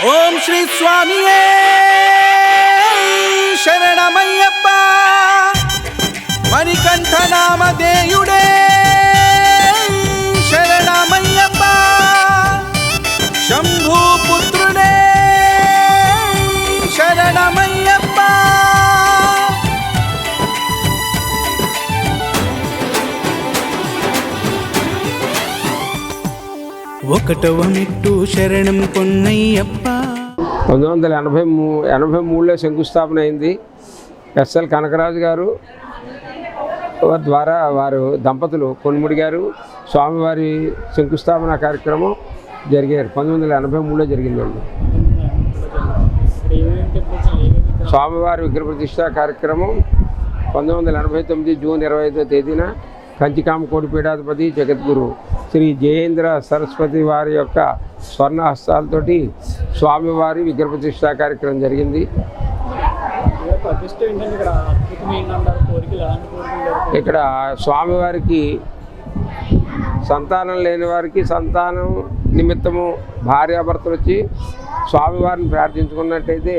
ఓం శ్రీ స్వామియే శరణమయ్యప్ప మణికంఠ నామధేయుడే శరణమయ్యప్ప శంభూ పుత్రుడే శరణమయ్యప్ప. ఒకటవ మెట్టు శరణం పొన్నయ్యప్ప. 1983లో శంకుస్థాపన అయింది. ఎస్ఎల్ కనకరాజు గారు ద్వారా వారు దంపతులు కొన్ముడి గారు స్వామివారి శంకుస్థాపన కార్యక్రమం జరిగారు. 1983లో జరిగిందండి. స్వామివారి విగ్రహ ప్రతిష్ఠ కార్యక్రమం 1989 జూన్ 25వ తేదీన కంచికామకోటి పీఠాధిపతి జగద్గురు శ్రీ జయేంద్ర సరస్వతి వారి యొక్క స్వర్ణ హస్తాలతోటి స్వామివారి విగ్రహ ప్రతిష్ఠా కార్యక్రమం జరిగింది. ఇక్కడ స్వామివారికి సంతానం లేని వారికి సంతానం నిమిత్తము భార్యాభర్తలు వచ్చి స్వామివారిని ప్రార్థించుకున్నట్టయితే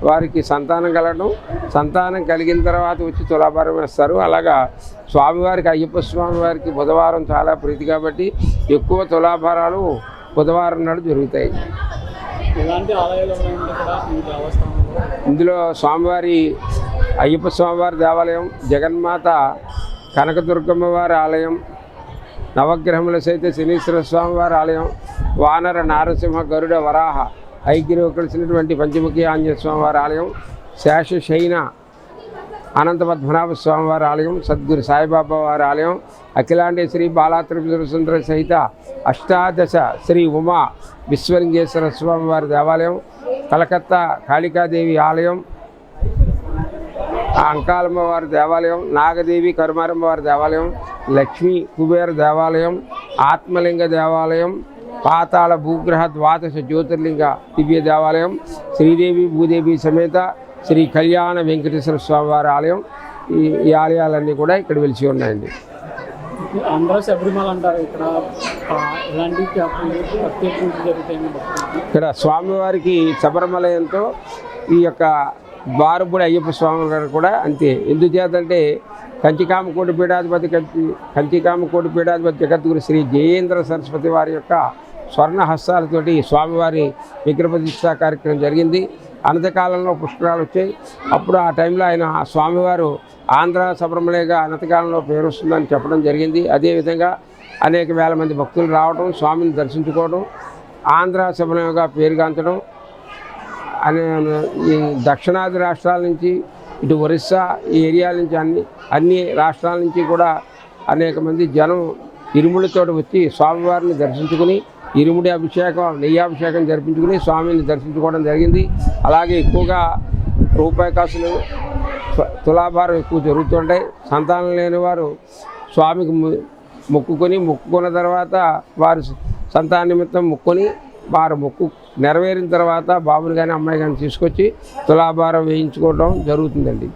వారికి సంతానం కలగడం, సంతానం కలిగిన తర్వాత వచ్చి తులాభారం వేస్తారు. అలాగా స్వామివారికి అయ్యప్ప స్వామివారికి బుధవారం చాలా ప్రీతి కాబట్టి ఎక్కువ తులాభారాలు బుధవారం నాడు జరుగుతాయి. ఇందులో స్వామివారి అయ్యప్ప స్వామివారి దేవాలయం, జగన్మాత కనకదుర్గమ్మ వారి ఆలయం, నవగ్రహముల సైత శనీశ్వర స్వామివారి ఆలయం, వానర నారసింహ గరుడ వరాహ ఐగిరిలో కలిసినటువంటి పంచముఖి ఆంజనేయ స్వామివారి ఆలయం, శేషశయన అనంత పద్మనాభ స్వామివారి ఆలయం, సద్గురు సాయిబాబా వారి ఆలయం, అఖిలాండేశ్వరి బాలాత్రిపుర సుందర సహిత అష్టాదశ శ్రీ ఉమా విశ్వలింగేశ్వర స్వామివారి దేవాలయం, కలకత్తా కాళికాదేవి ఆలయం, అంకాలమ్మ వారి దేవాలయం, నాగదేవి కరుమారమ్మ వారి దేవాలయం, లక్ష్మీ కుబేర దేవాలయం, ఆత్మలింగ దేవాలయం, పాతాళ భూగ్రహ ద్వాదశ జ్యోతిర్లింగ దివ్య దేవాలయం, శ్రీదేవి భూదేవి సమేత శ్రీ కళ్యాణ వెంకటేశ్వర స్వామివారి ఆలయం. ఈ ఆలయాలన్నీ కూడా ఇక్కడ వెలిసి ఉన్నాయండి. ఇక్కడ స్వామివారికి శబరిమలయంతో ఈ యొక్క బారుపూడి అయ్యప్ప స్వామి గారు కూడా అంతే. ఎందుచేతంటే కంచికామకోటి పీఠాధిపతి జగద్గురు శ్రీ జయేంద్ర సరస్వతి వారి యొక్క స్వర్ణ హస్తాలతోటి స్వామివారి విగ్రహ ప్రతిష్ఠా కార్యక్రమం జరిగింది. అనంతకాలంలో పుష్కరాలు వచ్చాయి. అప్పుడు ఆ టైంలో ఆయన స్వామివారు ఆంధ్ర శబరిమలగా అనంతకాలంలో పేరు వస్తుందని చెప్పడం జరిగింది. అదేవిధంగా అనేక వేల మంది భక్తులు రావడం, స్వామిని దర్శించుకోవడం, ఆంధ్ర శబరిమలగా పేరుగాంచడం అనే ఈ దక్షిణాది రాష్ట్రాల నుంచి ఇటు ఒరిస్సా ఈ ఏరియాల నుంచి అన్ని రాష్ట్రాల నుంచి కూడా అనేక మంది జనం ఇరుముడితో వచ్చి స్వామివారిని దర్శించుకుని ఇరుముడి అభిషేకం, నెయ్యాభిషేకం జరిపించుకుని స్వామిని దర్శించుకోవడం జరిగింది. అలాగే ఎక్కువగా రూపాయి కాసులు తులాభారం ఎక్కువ జరుగుతుంటాయి. సంతానం లేని వారు స్వామికి మొక్కుకున్న తర్వాత వారు సంతాన నిమిత్తం మొక్కుని వారు మొక్కు నెరవేరిన తర్వాత బాబుని కానీ అమ్మాయి కానీ తీసుకొచ్చి తులాభారం వేయించుకోవడం జరుగుతుందండి.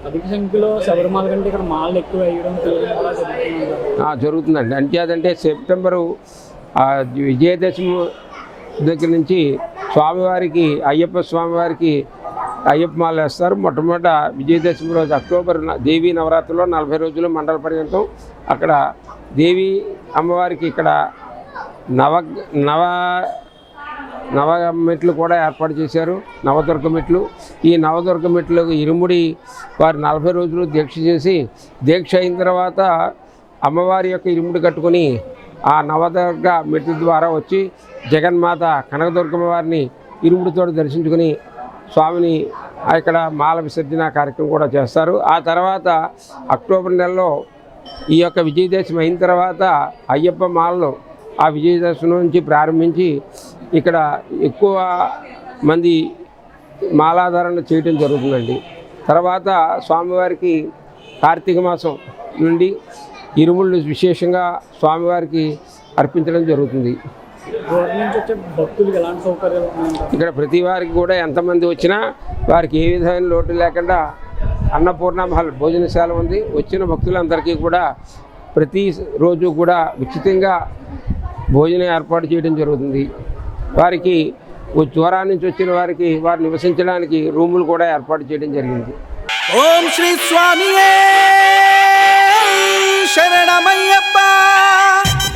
అధిక సంఖ్యలో శబరిమల కంటే ఇక్కడ మాలలు ఎక్కువ వేయడం జరుగుతుందండి. అంతేదంటే సెప్టెంబరు విజయదశమి దగ్గర నుంచి స్వామివారికి అయ్యప్ప స్వామివారికి అయ్యప్ప మాల వేస్తారు. మొట్టమొదట విజయదశమి రోజు అక్టోబర్ దేవీ నవరాత్రిలో 40 రోజులు మండల పర్యంతం అక్కడ దేవి అమ్మవారికి ఇక్కడ నవ మెట్లు కూడా ఏర్పాటు చేశారు. నవదుర్గ మెట్లు. ఈ నవదుర్గ మెట్లకు ఇరుముడి వారు 40 రోజులు దీక్ష చేసి దీక్ష అయిన తర్వాత అమ్మవారి యొక్క ఇరుముడి కట్టుకొని ఆ నవదుర్గ మెట్ల ద్వారా వచ్చి జగన్మాత కనకదుర్గమ్మ వారిని ఇరుముడితో దర్శించుకుని స్వామిని ఇక్కడ మాల విసర్జన కార్యక్రమం కూడా చేస్తారు. ఆ తర్వాత అక్టోబర్ నెలలో ఈ యొక్క విజయదశమి అయిన తర్వాత అయ్యప్ప మాలలు ఆ విజయదశమి నుంచి ప్రారంభించి ఇక్కడ ఎక్కువ మంది మాలాధారణ చేయటం జరుగుతుందండి. తర్వాత స్వామివారికి కార్తీక మాసం నుండి ఇరుముళ్ళు విశేషంగా స్వామివారికి అర్పించడం జరుగుతుంది. ఇక్కడ ప్రతి వారికి కూడా ఎంతమంది వచ్చినా వారికి ఏ విధమైన లోటు లేకుండా అన్నపూర్ణ మహల్ భోజనశాల ఉంది. వచ్చిన భక్తులందరికీ కూడా ప్రతిరోజు కూడా ఉచితంగా భోజనం ఏర్పాటు చేయడం జరుగుతుంది. వారికి దూరం నుంచి వచ్చిన వారికి వారు నివసించడానికి రూములు కూడా ఏర్పాటు చేయడం జరిగింది. ఓం శ్రీ స్వామియే